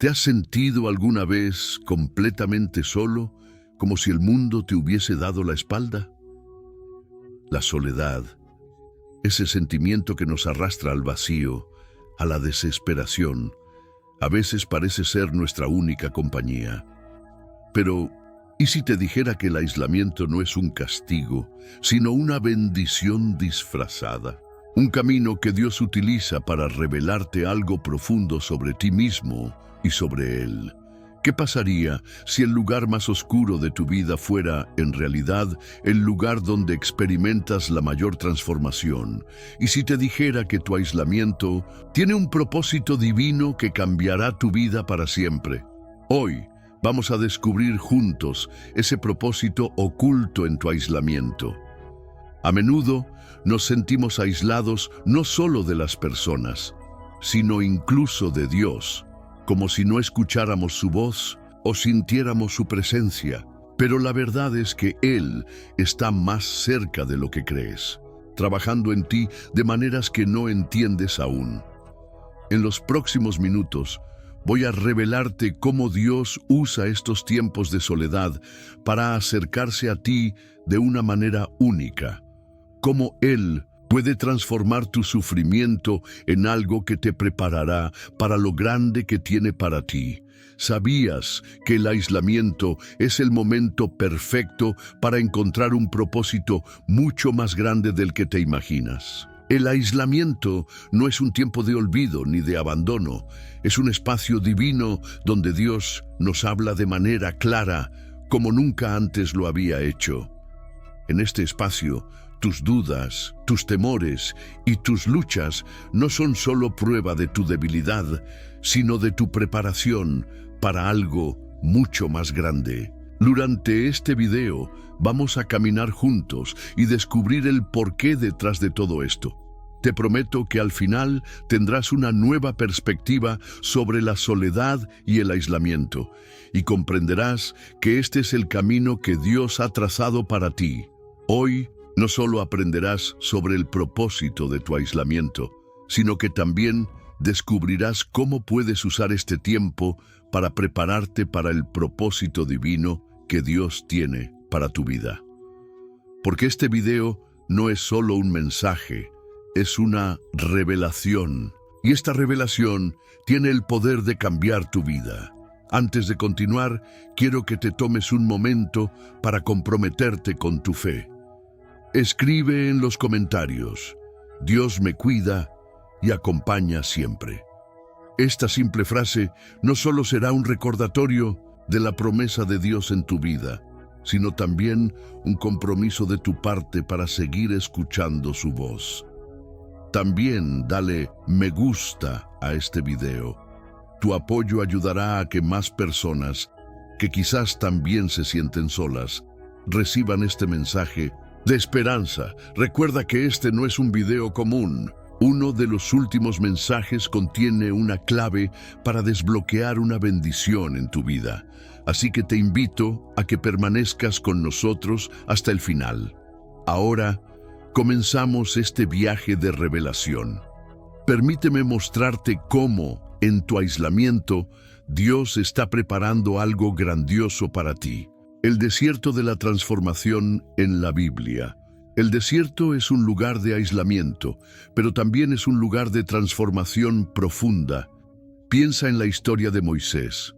¿Te has sentido alguna vez completamente solo, como si el mundo te hubiese dado la espalda? La soledad, ese sentimiento que nos arrastra al vacío, a la desesperación, a veces parece ser nuestra única compañía. Pero, ¿y si te dijera que el aislamiento no es un castigo, sino una bendición disfrazada? Un camino que Dios utiliza para revelarte algo profundo sobre ti mismo y sobre Él. ¿Qué pasaría si el lugar más oscuro de tu vida fuera, en realidad, el lugar donde experimentas la mayor transformación? Y si te dijera que tu aislamiento tiene un propósito divino que cambiará tu vida para siempre. Hoy vamos a descubrir juntos ese propósito oculto en tu aislamiento. A menudo nos sentimos aislados no solo de las personas, sino incluso de Dios, como si no escucháramos su voz o sintiéramos su presencia. Pero la verdad es que Él está más cerca de lo que crees, trabajando en ti de maneras que no entiendes aún. En los próximos minutos voy a revelarte cómo Dios usa estos tiempos de soledad para acercarse a ti de una manera única. Cómo Él puede transformar tu sufrimiento en algo que te preparará para lo grande que tiene para ti. ¿Sabías que el aislamiento es el momento perfecto para encontrar un propósito mucho más grande del que te imaginas? El aislamiento no es un tiempo de olvido ni de abandono. Es un espacio divino donde Dios nos habla de manera clara, como nunca antes lo había hecho. En este espacio, tus dudas, tus temores y tus luchas no son solo prueba de tu debilidad, sino de tu preparación para algo mucho más grande. Durante este video vamos a caminar juntos y descubrir el porqué detrás de todo esto. Te prometo que al final tendrás una nueva perspectiva sobre la soledad y el aislamiento, y comprenderás que este es el camino que Dios ha trazado para ti. Hoy no solo aprenderás sobre el propósito de tu aislamiento, sino que también descubrirás cómo puedes usar este tiempo para prepararte para el propósito divino que Dios tiene para tu vida. Porque este video no es solo un mensaje, es una revelación. Y esta revelación tiene el poder de cambiar tu vida. Antes de continuar, quiero que te tomes un momento para comprometerte con tu fe. Escribe en los comentarios: Dios me cuida y acompaña siempre. Esta simple frase no solo será un recordatorio de la promesa de Dios en tu vida, sino también un compromiso de tu parte para seguir escuchando su voz. También dale me gusta a este video. Tu apoyo ayudará a que más personas, que quizás también se sienten solas, reciban este mensaje de esperanza. Recuerda que este no es un video común. Uno de los últimos mensajes contiene una clave para desbloquear una bendición en tu vida. Así que te invito a que permanezcas con nosotros hasta el final. Ahora, comenzamos este viaje de revelación. Permíteme mostrarte cómo, en tu aislamiento, Dios está preparando algo grandioso para ti. El desierto de la transformación en la Biblia. El desierto es un lugar de aislamiento, pero también es un lugar de transformación profunda. Piensa en la historia de Moisés.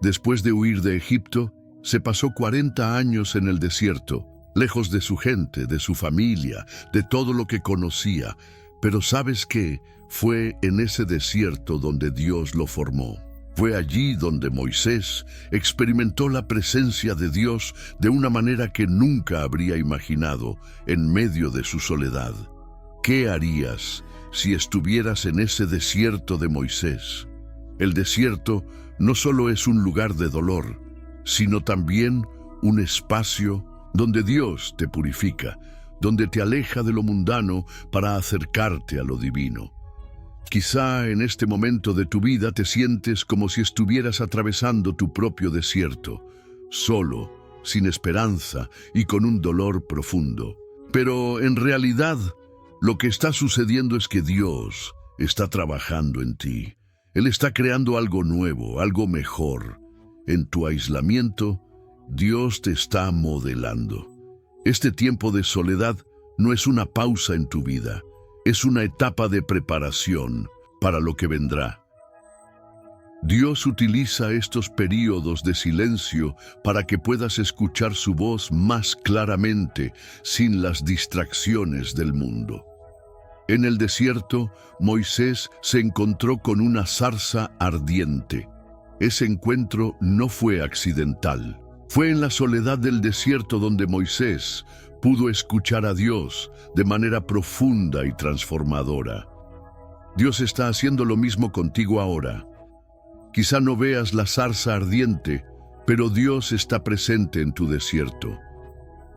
Después de huir de Egipto, se pasó 40 años en el desierto, lejos de su gente, de su familia, de todo lo que conocía. Pero ¿sabes qué? Fue en ese desierto donde Dios lo formó. Fue allí donde Moisés experimentó la presencia de Dios de una manera que nunca habría imaginado en medio de su soledad. ¿Qué harías si estuvieras en ese desierto de Moisés? El desierto no solo es un lugar de dolor, sino también un espacio donde Dios te purifica, donde te aleja de lo mundano para acercarte a lo divino. Quizá en este momento de tu vida te sientes como si estuvieras atravesando tu propio desierto, solo, sin esperanza y con un dolor profundo. Pero en realidad, lo que está sucediendo es que Dios está trabajando en ti. Él está creando algo nuevo, algo mejor. En tu aislamiento, Dios te está modelando. Este tiempo de soledad no es una pausa en tu vida, es una etapa de preparación para lo que vendrá. Dios utiliza estos períodos de silencio para que puedas escuchar su voz más claramente, sin las distracciones del mundo. En el desierto, Moisés se encontró con una zarza ardiente. Ese encuentro no fue accidental. Fue en la soledad del desierto donde Moisés pudo escuchar a Dios de manera profunda y transformadora. Dios está haciendo lo mismo contigo ahora. Quizá no veas la zarza ardiente, pero Dios está presente en tu desierto.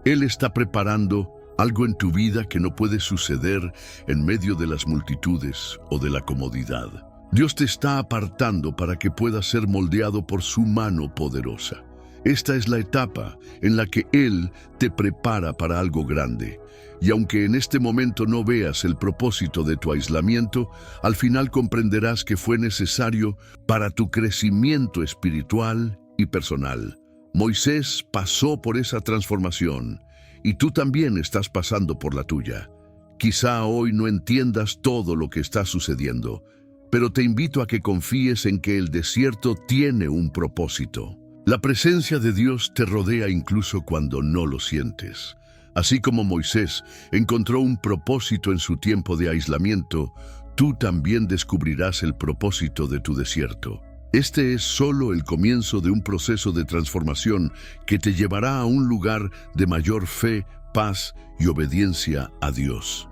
Él está preparando algo en tu vida que no puede suceder en medio de las multitudes o de la comodidad. Dios te está apartando para que puedas ser moldeado por su mano poderosa. Esta es la etapa en la que Él te prepara para algo grande. Y aunque en este momento no veas el propósito de tu aislamiento, al final comprenderás que fue necesario para tu crecimiento espiritual y personal. Moisés pasó por esa transformación y tú también estás pasando por la tuya. Quizá hoy no entiendas todo lo que está sucediendo, pero te invito a que confíes en que el desierto tiene un propósito. La presencia de Dios te rodea incluso cuando no lo sientes. Así como Moisés encontró un propósito en su tiempo de aislamiento, tú también descubrirás el propósito de tu desierto. Este es solo el comienzo de un proceso de transformación que te llevará a un lugar de mayor fe, paz y obediencia a Dios.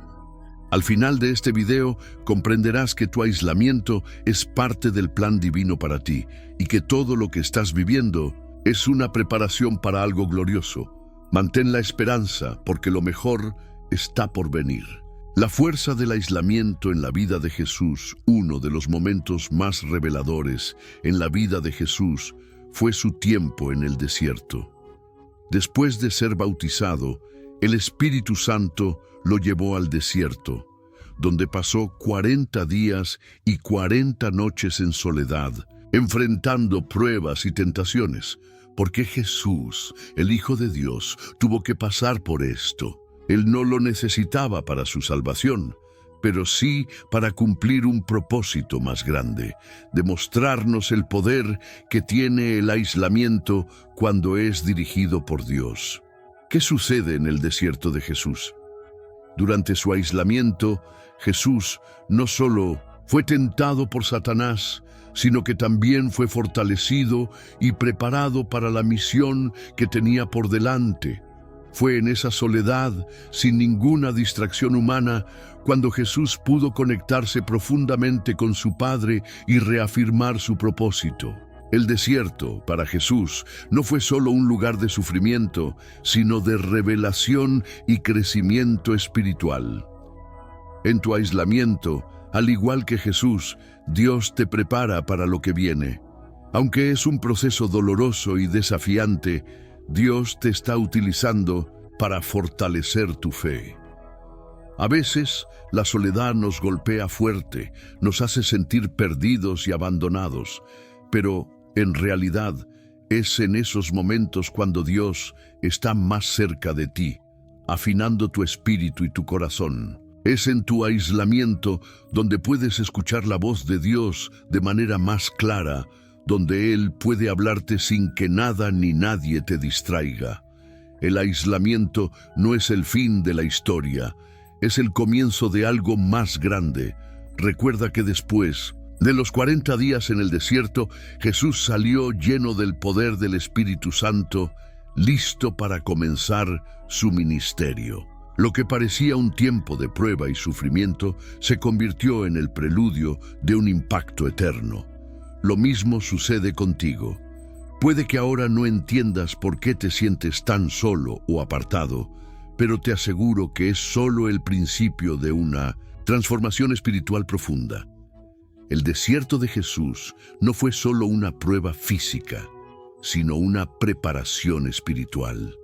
Al final de este video comprenderás que tu aislamiento es parte del plan divino para ti y que todo lo que estás viviendo es una preparación para algo glorioso. Mantén la esperanza porque lo mejor está por venir. La fuerza del aislamiento en la vida de Jesús, uno de los momentos más reveladores en la vida de Jesús, fue su tiempo en el desierto. Después de ser bautizado, el Espíritu Santo lo llevó al desierto, donde pasó 40 días y 40 noches en soledad, enfrentando pruebas y tentaciones, porque Jesús, el Hijo de Dios, tuvo que pasar por esto. Él no lo necesitaba para su salvación, pero sí para cumplir un propósito más grande, demostrarnos el poder que tiene el aislamiento cuando es dirigido por Dios. ¿Qué sucede en el desierto de Jesús? Durante su aislamiento, Jesús no solo fue tentado por Satanás, sino que también fue fortalecido y preparado para la misión que tenía por delante. Fue en esa soledad, sin ninguna distracción humana, cuando Jesús pudo conectarse profundamente con su Padre y reafirmar su propósito. El desierto, para Jesús, no fue solo un lugar de sufrimiento, sino de revelación y crecimiento espiritual. En tu aislamiento, al igual que Jesús, Dios te prepara para lo que viene. Aunque es un proceso doloroso y desafiante, Dios te está utilizando para fortalecer tu fe. A veces, la soledad nos golpea fuerte, nos hace sentir perdidos y abandonados, pero en realidad es en esos momentos cuando Dios está más cerca de ti, afinando tu espíritu y tu corazón. Es en tu aislamiento donde puedes escuchar la voz de Dios de manera más clara, donde Él puede hablarte sin que nada ni nadie te distraiga. El aislamiento no es el fin de la historia, es el comienzo de algo más grande. Recuerda que después de los 40 días en el desierto, Jesús salió lleno del poder del Espíritu Santo, listo para comenzar su ministerio. Lo que parecía un tiempo de prueba y sufrimiento se convirtió en el preludio de un impacto eterno. Lo mismo sucede contigo. Puede que ahora no entiendas por qué te sientes tan solo o apartado, pero te aseguro que es solo el principio de una transformación espiritual profunda. El desierto de Jesús no fue solo una prueba física, sino una preparación espiritual.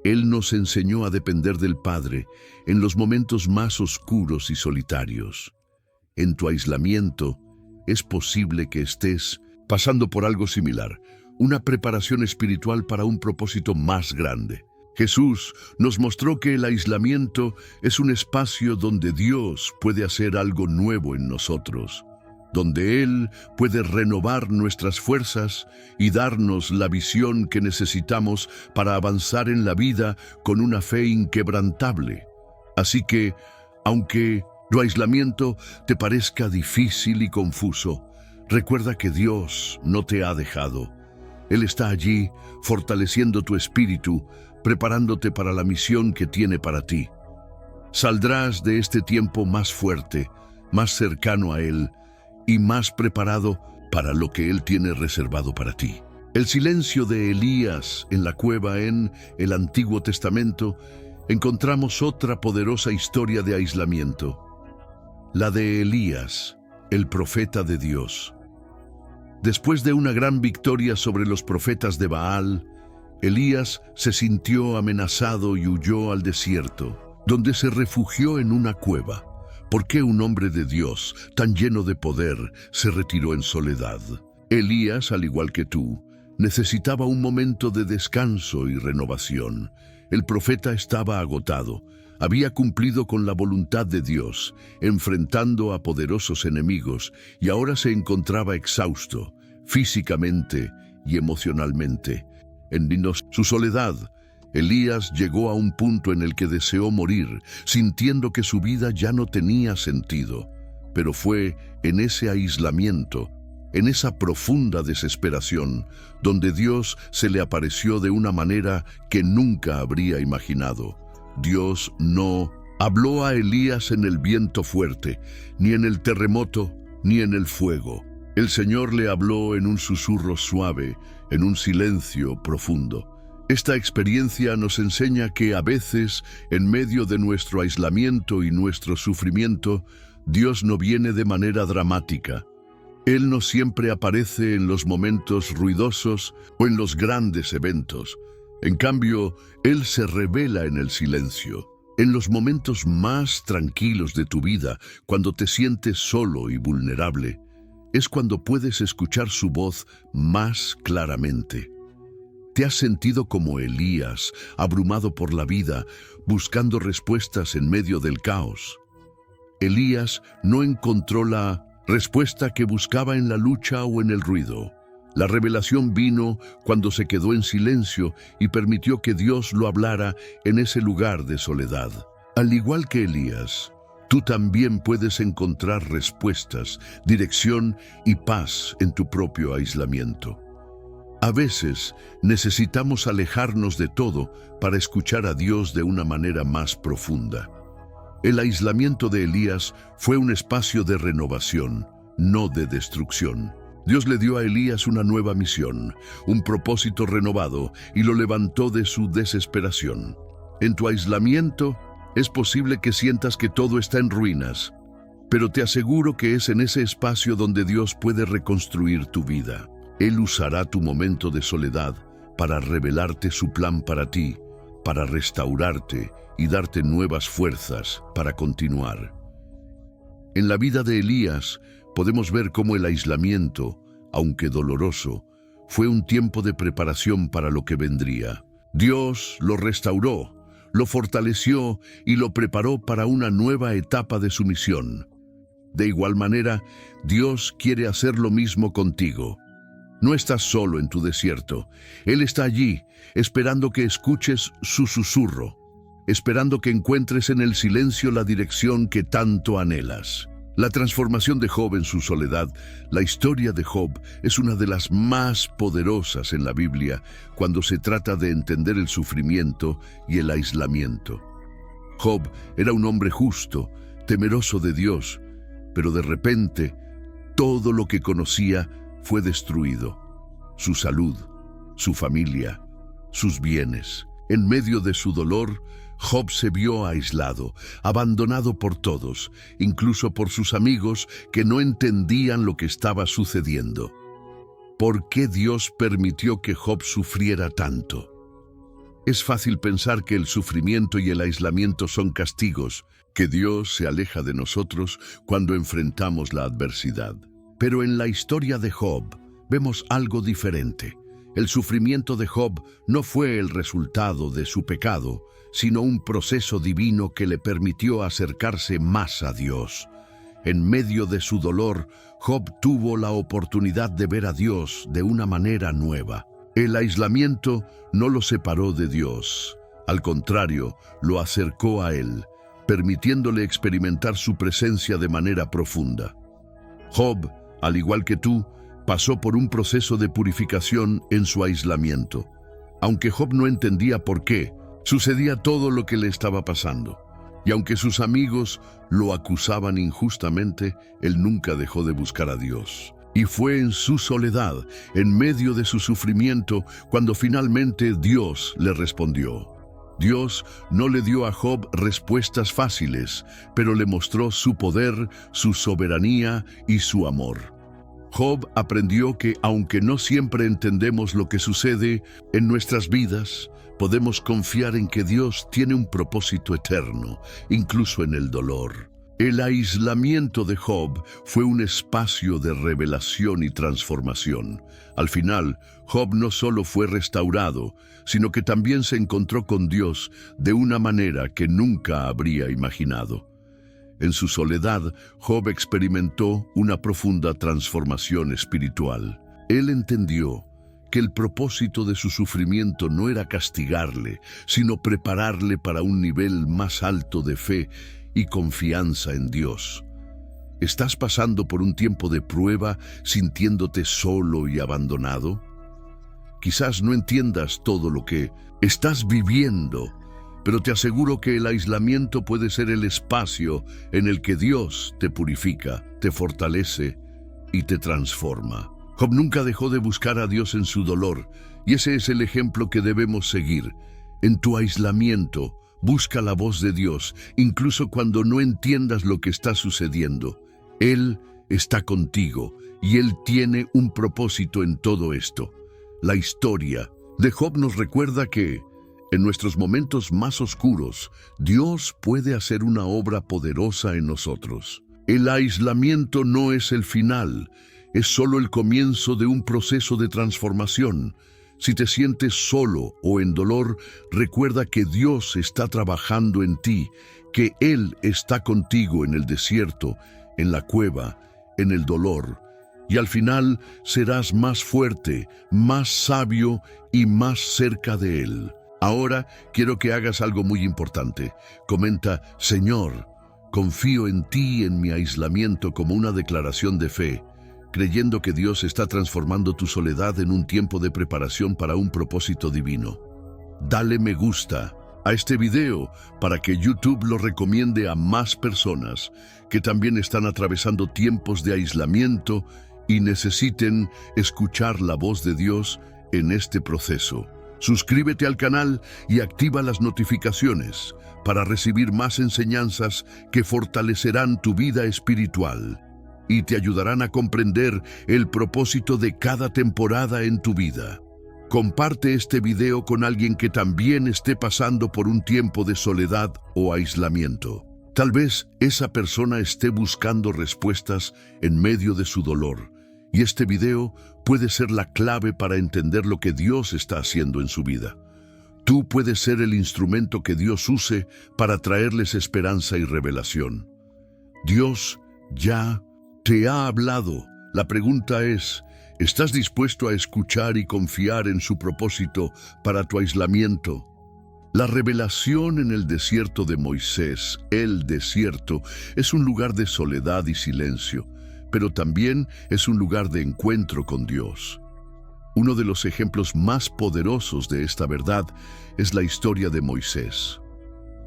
Él nos enseñó a depender del Padre en los momentos más oscuros y solitarios. En tu aislamiento, es posible que estés pasando por algo similar, una preparación espiritual para un propósito más grande. Jesús nos mostró que el aislamiento es un espacio donde Dios puede hacer algo nuevo en nosotros, donde Él puede renovar nuestras fuerzas y darnos la visión que necesitamos para avanzar en la vida con una fe inquebrantable. Así que, aunque tu aislamiento te parezca difícil y confuso, recuerda que Dios no te ha dejado. Él está allí, fortaleciendo tu espíritu, preparándote para la misión que tiene para ti. Saldrás de este tiempo más fuerte, más cercano a Él y más preparado para lo que Él tiene reservado para ti. El silencio de Elías en la cueva en el Antiguo Testamento, encontramos otra poderosa historia de aislamiento, la de Elías, el profeta de Dios. Después de una gran victoria sobre los profetas de Baal, Elías se sintió amenazado y huyó al desierto, donde se refugió en una cueva. ¿Por qué un hombre de Dios, tan lleno de poder, se retiró en soledad? Elías, al igual que tú, necesitaba un momento de descanso y renovación. El profeta estaba agotado. Había cumplido con la voluntad de Dios, enfrentando a poderosos enemigos, y ahora se encontraba exhausto, físicamente y emocionalmente. En su soledad, Elías llegó a un punto en el que deseó morir, sintiendo que su vida ya no tenía sentido. Pero fue en ese aislamiento, en esa profunda desesperación, donde Dios se le apareció de una manera que nunca habría imaginado. Dios no habló a Elías en el viento fuerte, ni en el terremoto, ni en el fuego. El Señor le habló en un susurro suave, en un silencio profundo. Esta experiencia nos enseña que a veces, en medio de nuestro aislamiento y nuestro sufrimiento, Dios no viene de manera dramática. Él no siempre aparece en los momentos ruidosos o en los grandes eventos. En cambio, Él se revela en el silencio, en los momentos más tranquilos de tu vida, cuando te sientes solo y vulnerable. Es cuando puedes escuchar su voz más claramente. ¿Te has sentido como Elías, abrumado por la vida, buscando respuestas en medio del caos? Elías no encontró la respuesta que buscaba en la lucha o en el ruido. La revelación vino cuando se quedó en silencio y permitió que Dios lo hablara en ese lugar de soledad. Al igual que Elías, tú también puedes encontrar respuestas, dirección y paz en tu propio aislamiento. A veces necesitamos alejarnos de todo para escuchar a Dios de una manera más profunda. El aislamiento de Elías fue un espacio de renovación, no de destrucción. Dios le dio a Elías una nueva misión, un propósito renovado, y lo levantó de su desesperación. En tu aislamiento, es posible que sientas que todo está en ruinas, pero te aseguro que es en ese espacio donde Dios puede reconstruir tu vida. Él usará tu momento de soledad para revelarte su plan para ti, para restaurarte y darte nuevas fuerzas para continuar. En la vida de Elías podemos ver cómo el aislamiento, aunque doloroso, fue un tiempo de preparación para lo que vendría. Dios lo restauró, lo fortaleció y lo preparó para una nueva etapa de su misión. De igual manera, Dios quiere hacer lo mismo contigo. No estás solo en tu desierto. Él está allí, esperando que escuches su susurro, esperando que encuentres en el silencio la dirección que tanto anhelas. La transformación de Job en su soledad, la historia de Job, es una de las más poderosas en la Biblia cuando se trata de entender el sufrimiento y el aislamiento. Job era un hombre justo, temeroso de Dios, pero de repente todo lo que conocía fue destruido. Su salud, su familia, sus bienes. En medio de su dolor, Job se vio aislado, abandonado por todos, incluso por sus amigos que no entendían lo que estaba sucediendo. ¿Por qué Dios permitió que Job sufriera tanto? Es fácil pensar que el sufrimiento y el aislamiento son castigos, que Dios se aleja de nosotros cuando enfrentamos la adversidad. Pero en la historia de Job vemos algo diferente. El sufrimiento de Job no fue el resultado de su pecado, sino un proceso divino que le permitió acercarse más a Dios. En medio de su dolor, Job tuvo la oportunidad de ver a Dios de una manera nueva. El aislamiento no lo separó de Dios. Al contrario, lo acercó a Él, permitiéndole experimentar su presencia de manera profunda. Job, al igual que tú, pasó por un proceso de purificación en su aislamiento. Aunque Job no entendía por qué, sucedía todo lo que le estaba pasando. Y aunque sus amigos lo acusaban injustamente, él nunca dejó de buscar a Dios. Y fue en su soledad, en medio de su sufrimiento, cuando finalmente Dios le respondió. Dios no le dio a Job respuestas fáciles, pero le mostró su poder, su soberanía y su amor. Job aprendió que aunque no siempre entendemos lo que sucede en nuestras vidas, podemos confiar en que Dios tiene un propósito eterno, incluso en el dolor. El aislamiento de Job fue un espacio de revelación y transformación. Al final, Job no solo fue restaurado, sino que también se encontró con Dios de una manera que nunca habría imaginado. En su soledad, Job experimentó una profunda transformación espiritual. Él entendió que el propósito de su sufrimiento no era castigarle, sino prepararle para un nivel más alto de fe y confianza en Dios. ¿Estás pasando por un tiempo de prueba sintiéndote solo y abandonado? Quizás no entiendas todo lo que estás viviendo, pero te aseguro que el aislamiento puede ser el espacio en el que Dios te purifica, te fortalece y te transforma. Job nunca dejó de buscar a Dios en su dolor, y ese es el ejemplo que debemos seguir. En tu aislamiento, busca la voz de Dios, incluso cuando no entiendas lo que está sucediendo. Él está contigo, y Él tiene un propósito en todo esto. La historia de Job nos recuerda que, en nuestros momentos más oscuros, Dios puede hacer una obra poderosa en nosotros. El aislamiento no es el final, es solo el comienzo de un proceso de transformación. Si te sientes solo o en dolor, recuerda que Dios está trabajando en ti, que Él está contigo en el desierto, en la cueva, en el dolor. Y al final serás más fuerte, más sabio y más cerca de Él. Ahora quiero que hagas algo muy importante. Comenta, Señor, confío en ti en mi aislamiento como una declaración de fe, creyendo que Dios está transformando tu soledad en un tiempo de preparación para un propósito divino. Dale me gusta a este video para que YouTube lo recomiende a más personas que también están atravesando tiempos de aislamiento y necesiten escuchar la voz de Dios en este proceso. Suscríbete al canal y activa las notificaciones para recibir más enseñanzas que fortalecerán tu vida espiritual y te ayudarán a comprender el propósito de cada temporada en tu vida. Comparte este video con alguien que también esté pasando por un tiempo de soledad o aislamiento. Tal vez esa persona esté buscando respuestas en medio de su dolor, y este video puede ser la clave para entender lo que Dios está haciendo en su vida. Tú puedes ser el instrumento que Dios use para traerles esperanza y revelación. Dios ya te ha hablado. La pregunta es, ¿estás dispuesto a escuchar y confiar en su propósito para tu aislamiento? La revelación en el desierto de Moisés, el desierto, es un lugar de soledad y silencio, pero también es un lugar de encuentro con Dios. Uno de los ejemplos más poderosos de esta verdad es la historia de Moisés.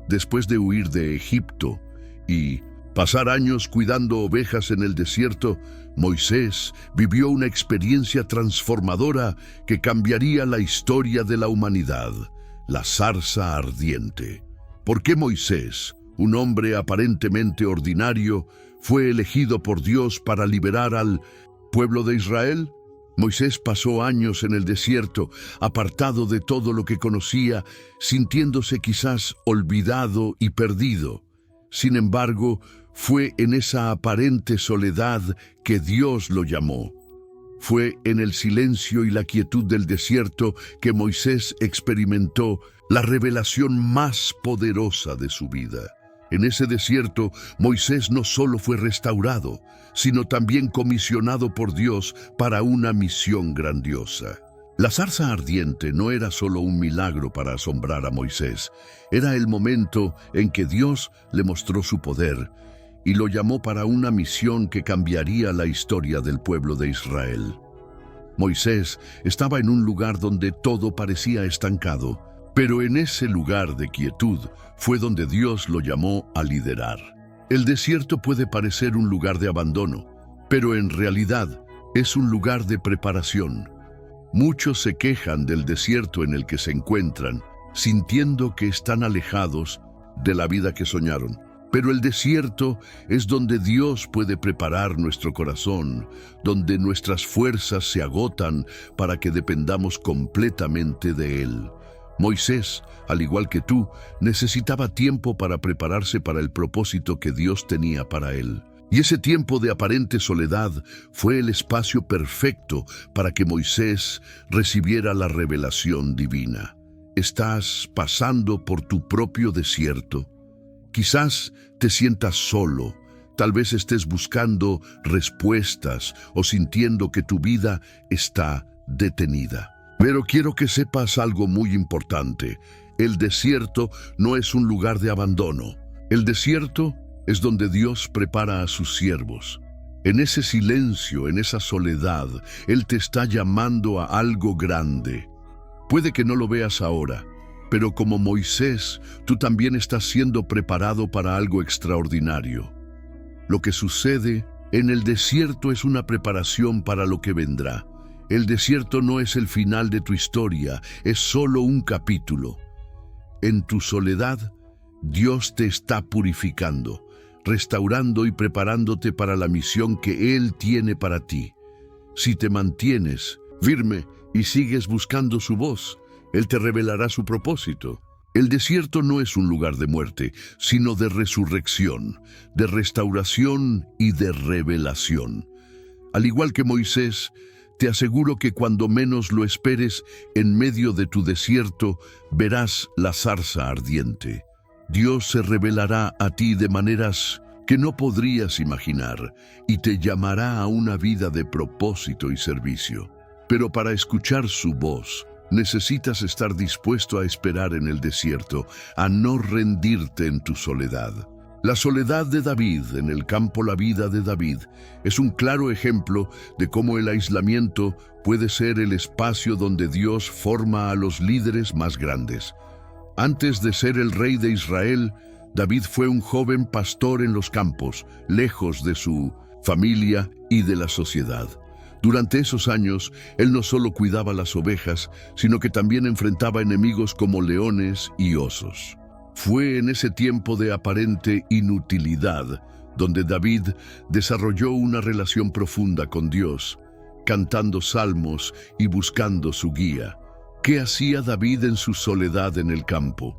Después de huir de Egipto y pasar años cuidando ovejas en el desierto, Moisés vivió una experiencia transformadora que cambiaría la historia de la humanidad, la zarza ardiente. ¿Por qué Moisés, un hombre aparentemente ordinario, fue elegido por Dios para liberar al pueblo de Israel? Moisés pasó años en el desierto, apartado de todo lo que conocía, sintiéndose quizás olvidado y perdido. Sin embargo, Fue en esa aparente soledad que Dios lo llamó. Fue en el silencio y la quietud del desierto que Moisés experimentó la revelación más poderosa de su vida. En ese desierto, Moisés no solo fue restaurado, sino también comisionado por Dios para una misión grandiosa. La zarza ardiente no era solo un milagro para asombrar a Moisés, era el momento en que Dios le mostró su poder y lo llamó para una misión que cambiaría la historia del pueblo de Israel. Moisés estaba en un lugar donde todo parecía estancado, pero en ese lugar de quietud fue donde Dios lo llamó a liderar. El desierto puede parecer un lugar de abandono, pero en realidad es un lugar de preparación. Muchos se quejan del desierto en el que se encuentran, sintiendo que están alejados de la vida que soñaron. Pero el desierto es donde Dios puede preparar nuestro corazón, donde nuestras fuerzas se agotan para que dependamos completamente de Él. Moisés, al igual que tú, necesitaba tiempo para prepararse para el propósito que Dios tenía para él. Y ese tiempo de aparente soledad fue el espacio perfecto para que Moisés recibiera la revelación divina. Estás pasando por tu propio desierto. Quizás te sientas solo, tal vez estés buscando respuestas o sintiendo que tu vida está detenida. Pero quiero que sepas algo muy importante. El desierto no es un lugar de abandono. El desierto es donde Dios prepara a sus siervos. En ese silencio, en esa soledad, Él te está llamando a algo grande. Puede que no lo veas ahora, pero como Moisés, tú también estás siendo preparado para algo extraordinario. Lo que sucede en el desierto es una preparación para lo que vendrá. El desierto no es el final de tu historia, es solo un capítulo. En tu soledad, Dios te está purificando, restaurando y preparándote para la misión que Él tiene para ti. Si te mantienes firme y sigues buscando su voz, Él te revelará su propósito. El desierto no es un lugar de muerte, sino de resurrección, de restauración y de revelación. Al igual que Moisés, te aseguro que cuando menos lo esperes, en medio de tu desierto, verás la zarza ardiente. Dios se revelará a ti de maneras que no podrías imaginar y te llamará a una vida de propósito y servicio. Pero para escuchar su voz, necesitas estar dispuesto a esperar en el desierto, a no rendirte en tu soledad. La soledad de David, en el campo La Vida de David, es un claro ejemplo de cómo el aislamiento puede ser el espacio donde Dios forma a los líderes más grandes. Antes de ser el rey de Israel, David fue un joven pastor en los campos, lejos de su familia y de la sociedad. Durante esos años, él no solo cuidaba las ovejas, sino que también enfrentaba enemigos como leones y osos. Fue en ese tiempo de aparente inutilidad donde David desarrolló una relación profunda con Dios, cantando salmos y buscando su guía. ¿Qué hacía David en su soledad en el campo?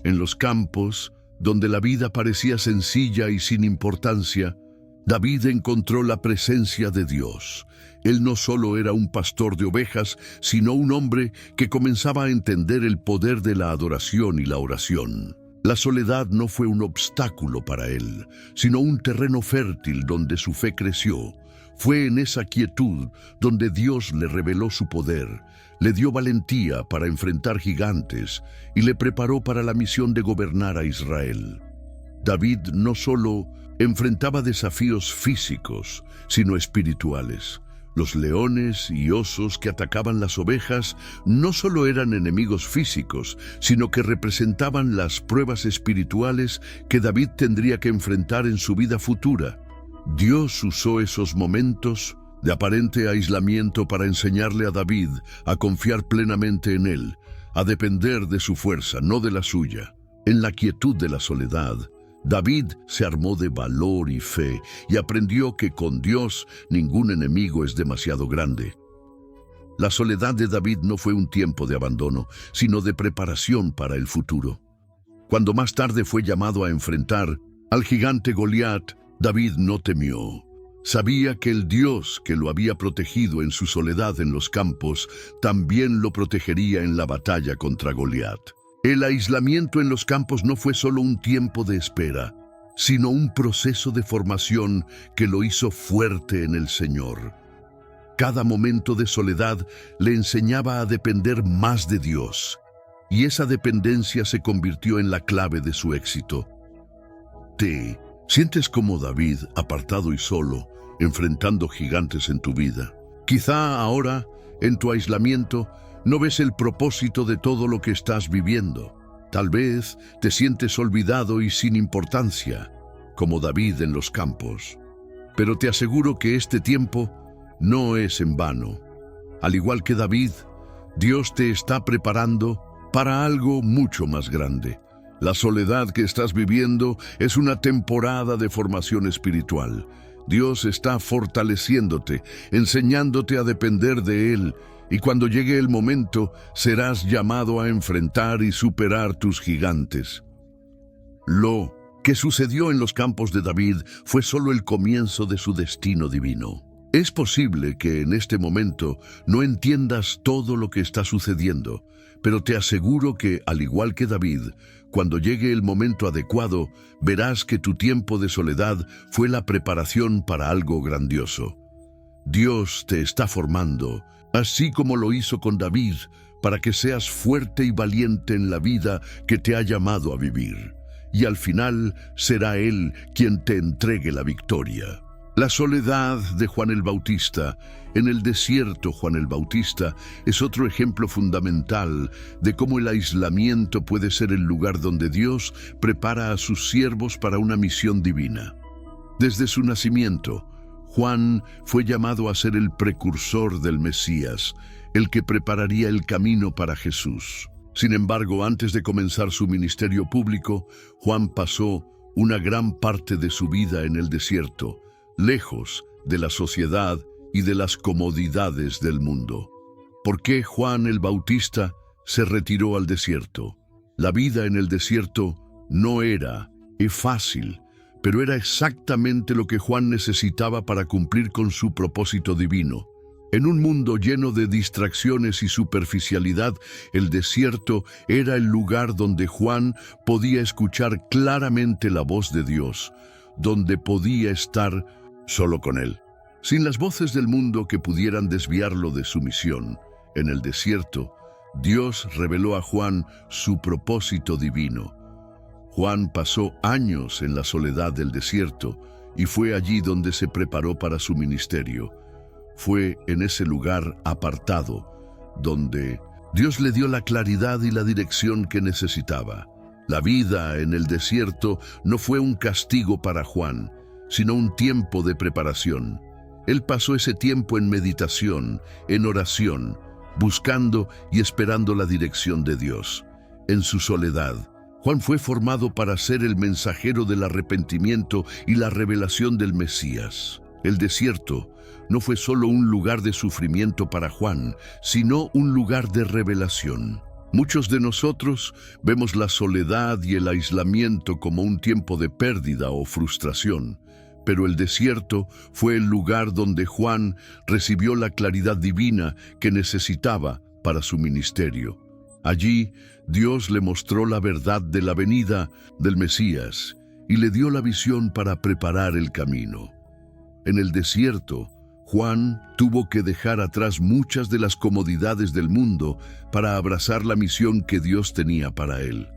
En los campos, donde la vida parecía sencilla y sin importancia, David encontró la presencia de Dios. Él no solo era un pastor de ovejas, sino un hombre que comenzaba a entender el poder de la adoración y la oración. La soledad no fue un obstáculo para él, sino un terreno fértil donde su fe creció. Fue en esa quietud donde Dios le reveló su poder, le dio valentía para enfrentar gigantes y le preparó para la misión de gobernar a Israel. David no solo enfrentaba desafíos físicos, sino espirituales. Los leones y osos que atacaban las ovejas no solo eran enemigos físicos, sino que representaban las pruebas espirituales que David tendría que enfrentar en su vida futura. Dios usó esos momentos de aparente aislamiento para enseñarle a David a confiar plenamente en él, a depender de su fuerza, no de la suya. En la quietud de la soledad, David se armó de valor y fe y aprendió que con Dios ningún enemigo es demasiado grande. La soledad de David no fue un tiempo de abandono, sino de preparación para el futuro. Cuando más tarde fue llamado a enfrentar Al gigante Goliat, David no temió. Sabía que el Dios que lo había protegido en su soledad en los campos, también lo protegería en la batalla contra Goliat. El aislamiento en los campos no fue solo un tiempo de espera, sino un proceso de formación que lo hizo fuerte en el Señor. Cada momento de soledad le enseñaba a depender más de Dios, y esa dependencia se convirtió en la clave de su éxito. ¿Te sientes como David, apartado y solo, enfrentando gigantes en tu vida? Quizá ahora, en tu aislamiento, no ves el propósito de todo lo que estás viviendo. Tal vez te sientes olvidado y sin importancia, como David en los campos. Pero te aseguro que este tiempo no es en vano. Al igual que David, Dios te está preparando para algo mucho más grande. La soledad que estás viviendo es una temporada de formación espiritual. Dios está fortaleciéndote, enseñándote a depender de Él, y cuando llegue el momento, serás llamado a enfrentar y superar tus gigantes. Lo que sucedió en los campos de David fue solo el comienzo de su destino divino. Es posible que en este momento no entiendas todo lo que está sucediendo, pero te aseguro que, al igual que David, cuando llegue el momento adecuado, verás que tu tiempo de soledad fue la preparación para algo grandioso. Dios te está formando, así como lo hizo con David, para que seas fuerte y valiente en la vida que te ha llamado a vivir. Y al final será Él quien te entregue la victoria. La soledad de Juan el Bautista. En el desierto, Juan el Bautista es otro ejemplo fundamental de cómo el aislamiento puede ser el lugar donde Dios prepara a sus siervos para una misión divina. Desde su nacimiento, Juan fue llamado a ser el precursor del Mesías, el que prepararía el camino para Jesús. Sin embargo, antes de comenzar su ministerio público, Juan pasó una gran parte de su vida en el desierto, lejos de la sociedad y de las comodidades del mundo. ¿Por qué Juan el Bautista se retiró al desierto? La vida en el desierto no era fácil, pero era exactamente lo que Juan necesitaba para cumplir con su propósito divino. En un mundo lleno de distracciones y superficialidad, el desierto era el lugar donde Juan podía escuchar claramente la voz de Dios, donde podía estar solo con Él, sin las voces del mundo que pudieran desviarlo de su misión. En el desierto, Dios reveló a Juan su propósito divino. Juan pasó años en la soledad del desierto y fue allí donde se preparó para su ministerio. Fue en ese lugar apartado donde Dios le dio la claridad y la dirección que necesitaba. La vida en el desierto no fue un castigo para Juan, sino un tiempo de preparación. Él pasó ese tiempo en meditación, en oración, buscando y esperando la dirección de Dios. En su soledad, Juan fue formado para ser el mensajero del arrepentimiento y la revelación del Mesías. El desierto no fue solo un lugar de sufrimiento para Juan, sino un lugar de revelación. Muchos de nosotros vemos la soledad y el aislamiento como un tiempo de pérdida o frustración, pero el desierto fue el lugar donde Juan recibió la claridad divina que necesitaba para su ministerio. Allí, Dios le mostró la verdad de la venida del Mesías y le dio la visión para preparar el camino. En el desierto, Juan tuvo que dejar atrás muchas de las comodidades del mundo para abrazar la misión que Dios tenía para él.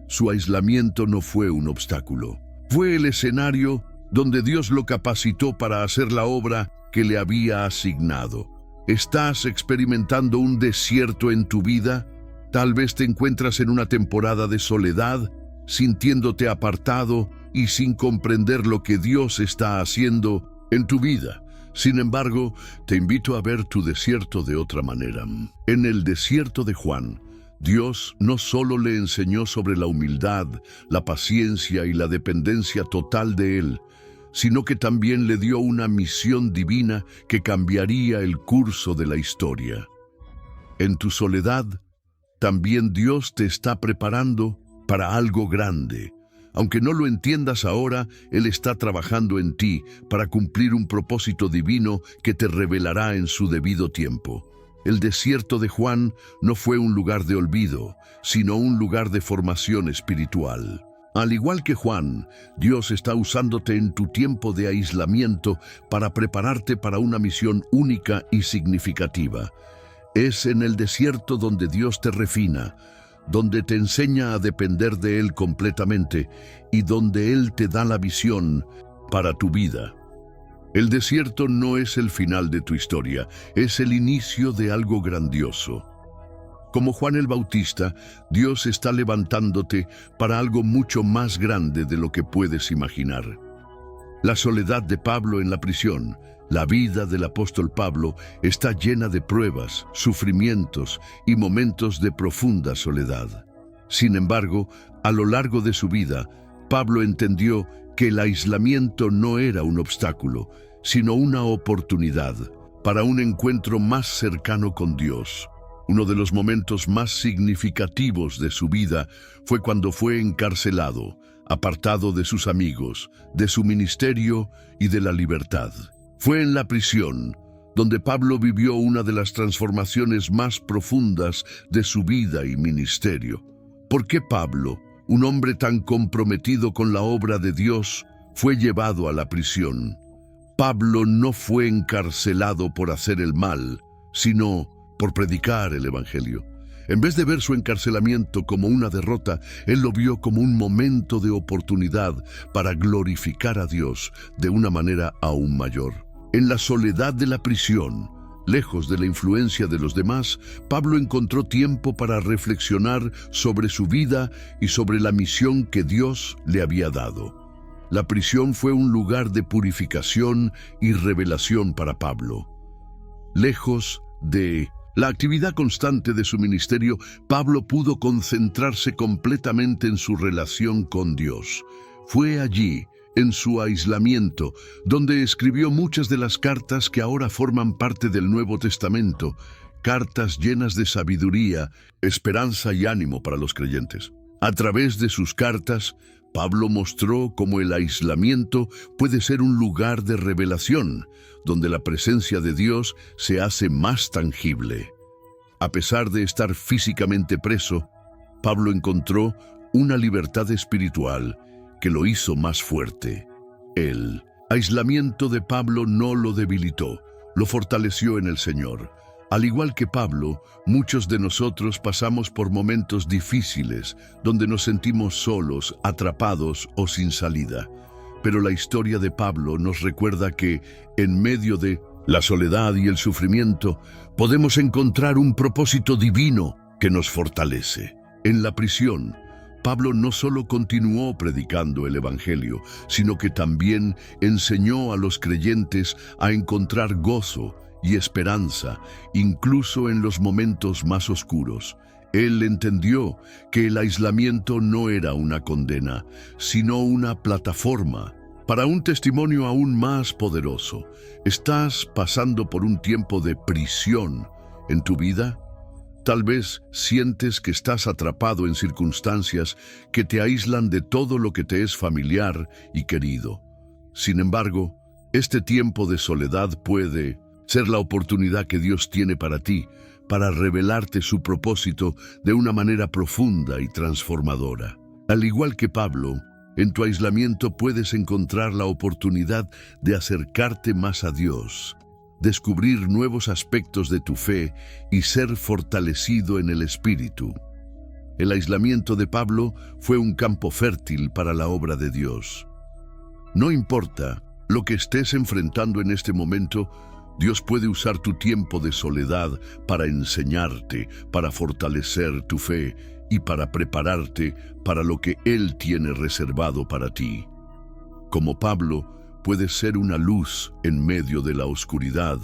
Su aislamiento no fue un obstáculo. Fue el escenario donde Dios lo capacitó para hacer la obra que le había asignado. ¿Estás experimentando un desierto en tu vida? Tal vez te encuentras en una temporada de soledad, sintiéndote apartado y sin comprender lo que Dios está haciendo en tu vida. Sin embargo, te invito a ver tu desierto de otra manera. En el desierto de Juan, Dios no solo le enseñó sobre la humildad, la paciencia y la dependencia total de Él, sino que también le dio una misión divina que cambiaría el curso de la historia. En tu soledad, también Dios te está preparando para algo grande. Aunque no lo entiendas ahora, Él está trabajando en ti para cumplir un propósito divino que te revelará en su debido tiempo. El desierto de Juan no fue un lugar de olvido, sino un lugar de formación espiritual. Al igual que Juan, Dios está usándote en tu tiempo de aislamiento para prepararte para una misión única y significativa. Es en el desierto donde Dios te refina, donde te enseña a depender de Él completamente y donde Él te da la visión para tu vida. El desierto no es el final de tu historia, es el inicio de algo grandioso. Como Juan el Bautista, Dios está levantándote para algo mucho más grande de lo que puedes imaginar. La soledad de Pablo en la prisión, la vida del apóstol Pablo, está llena de pruebas, sufrimientos y momentos de profunda soledad. Sin embargo, a lo largo de su vida, Pablo entendió que el aislamiento no era un obstáculo, sino una oportunidad para un encuentro más cercano con Dios. Uno de los momentos más significativos de su vida fue cuando fue encarcelado, apartado de sus amigos, de su ministerio y de la libertad. Fue en la prisión donde Pablo vivió una de las transformaciones más profundas de su vida y ministerio. ¿Por qué Pablo, un hombre tan comprometido con la obra de Dios, fue llevado a la prisión? Pablo no fue encarcelado por hacer el mal, sino por predicar el Evangelio. En vez de ver su encarcelamiento como una derrota, él lo vio como un momento de oportunidad para glorificar a Dios de una manera aún mayor. En la soledad de la prisión, lejos de la influencia de los demás, Pablo encontró tiempo para reflexionar sobre su vida y sobre la misión que Dios le había dado. La prisión fue un lugar de purificación y revelación para Pablo. Lejos de la actividad constante de su ministerio, Pablo pudo concentrarse completamente en su relación con Dios. Fue allí, en su aislamiento, donde escribió muchas de las cartas que ahora forman parte del Nuevo Testamento, cartas llenas de sabiduría, esperanza y ánimo para los creyentes. A través de sus cartas, Pablo mostró cómo el aislamiento puede ser un lugar de revelación, donde la presencia de Dios se hace más tangible. A pesar de estar físicamente preso, Pablo encontró una libertad espiritual que lo hizo más fuerte. El aislamiento de Pablo no lo debilitó, lo fortaleció en el Señor. Al igual que Pablo, muchos de nosotros pasamos por momentos difíciles donde nos sentimos solos, atrapados o sin salida. Pero la historia de Pablo nos recuerda que, en medio de la soledad y el sufrimiento, podemos encontrar un propósito divino que nos fortalece. En la prisión, Pablo no solo continuó predicando el Evangelio, sino que también enseñó a los creyentes a encontrar gozo y esperanza, incluso en los momentos más oscuros. Él entendió que el aislamiento no era una condena, sino una plataforma para un testimonio aún más poderoso. ¿Estás pasando por un tiempo de prisión en tu vida? Tal vez sientes que estás atrapado en circunstancias que te aíslan de todo lo que te es familiar y querido. Sin embargo, este tiempo de soledad puede ser la oportunidad que Dios tiene para ti, para revelarte su propósito de una manera profunda y transformadora. Al igual que Pablo, en tu aislamiento puedes encontrar la oportunidad de acercarte más a Dios, descubrir nuevos aspectos de tu fe y ser fortalecido en el Espíritu. El aislamiento de Pablo fue un campo fértil para la obra de Dios. No importa lo que estés enfrentando en este momento, Dios puede usar tu tiempo de soledad para enseñarte, para fortalecer tu fe y para prepararte para lo que Él tiene reservado para ti. Como Pablo, puedes ser una luz en medio de la oscuridad,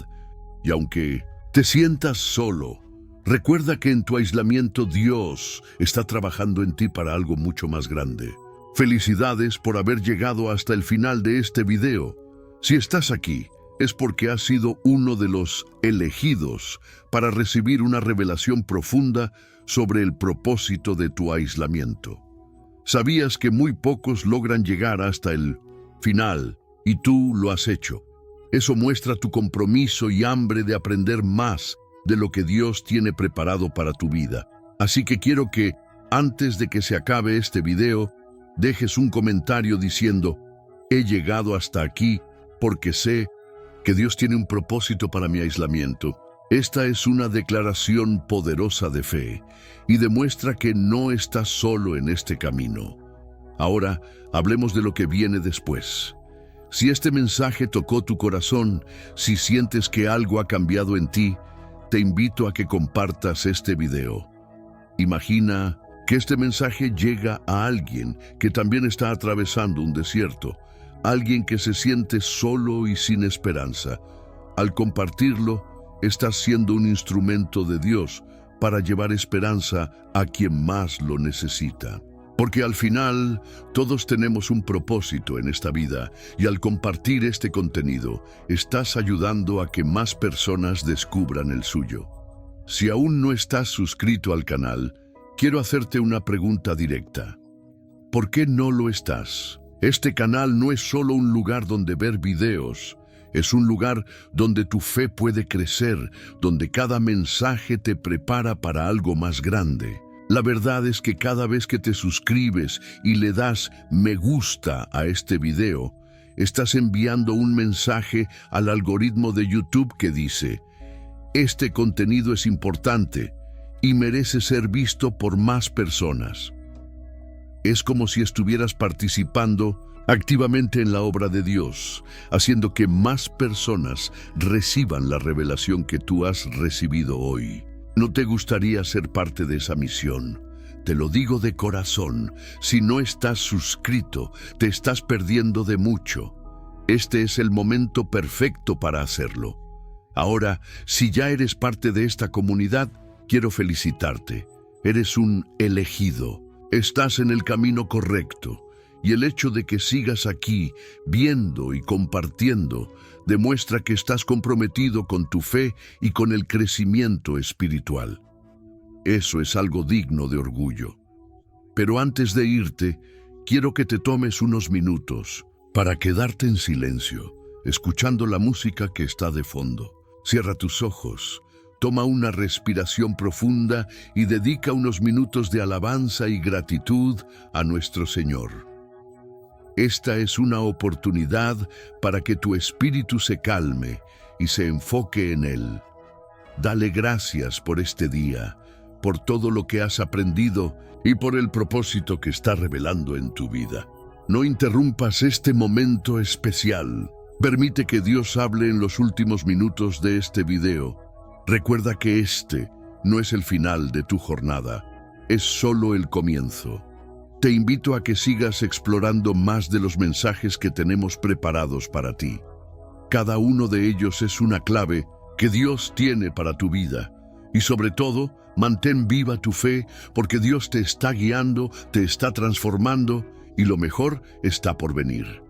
y aunque te sientas solo, recuerda que en tu aislamiento Dios está trabajando en ti para algo mucho más grande. Felicidades por haber llegado hasta el final de este video. Si estás aquí, es porque has sido uno de los elegidos para recibir una revelación profunda sobre el propósito de tu aislamiento. Sabías que muy pocos logran llegar hasta el final, y tú lo has hecho. Eso muestra tu compromiso y hambre de aprender más de lo que Dios tiene preparado para tu vida. Así que quiero que, antes de que se acabe este video, dejes un comentario diciendo: he llegado hasta aquí porque sé que Dios tiene un propósito para mi aislamiento. Esta es una declaración poderosa de fe y demuestra que no estás solo en este camino. Ahora, hablemos de lo que viene después. Si este mensaje tocó tu corazón, si sientes que algo ha cambiado en ti, te invito a que compartas este video. Imagina que este mensaje llega a alguien que también está atravesando un desierto, alguien que se siente solo y sin esperanza. Al compartirlo, estás siendo un instrumento de Dios para llevar esperanza a quien más lo necesita. Porque al final, todos tenemos un propósito en esta vida, y al compartir este contenido, estás ayudando a que más personas descubran el suyo. Si aún no estás suscrito al canal, quiero hacerte una pregunta directa. ¿Por qué no lo estás? Este canal no es solo un lugar donde ver videos, es un lugar donde tu fe puede crecer, donde cada mensaje te prepara para algo más grande. La verdad es que cada vez que te suscribes y le das me gusta a este video, estás enviando un mensaje al algoritmo de YouTube que dice: este contenido es importante y merece ser visto por más personas. Es como si estuvieras participando activamente en la obra de Dios, haciendo que más personas reciban la revelación que tú has recibido hoy. ¿No te gustaría ser parte de esa misión? Te lo digo de corazón, si no estás suscrito, te estás perdiendo de mucho. Este es el momento perfecto para hacerlo. Ahora, si ya eres parte de esta comunidad, quiero felicitarte. Eres un elegido. Estás en el camino correcto. Y el hecho de que sigas aquí, viendo y compartiendo, demuestra que estás comprometido con tu fe y con el crecimiento espiritual. Eso es algo digno de orgullo. Pero antes de irte, quiero que te tomes unos minutos para quedarte en silencio, escuchando la música que está de fondo. Cierra tus ojos, toma una respiración profunda y dedica unos minutos de alabanza y gratitud a nuestro Señor. Esta es una oportunidad para que tu espíritu se calme y se enfoque en Él. Dale gracias por este día, por todo lo que has aprendido y por el propósito que está revelando en tu vida. No interrumpas este momento especial. Permite que Dios hable en los últimos minutos de este video. Recuerda que este no es el final de tu jornada, es solo el comienzo. Te invito a que sigas explorando más de los mensajes que tenemos preparados para ti. Cada uno de ellos es una clave que Dios tiene para tu vida. Y sobre todo, mantén viva tu fe, porque Dios te está guiando, te está transformando y lo mejor está por venir.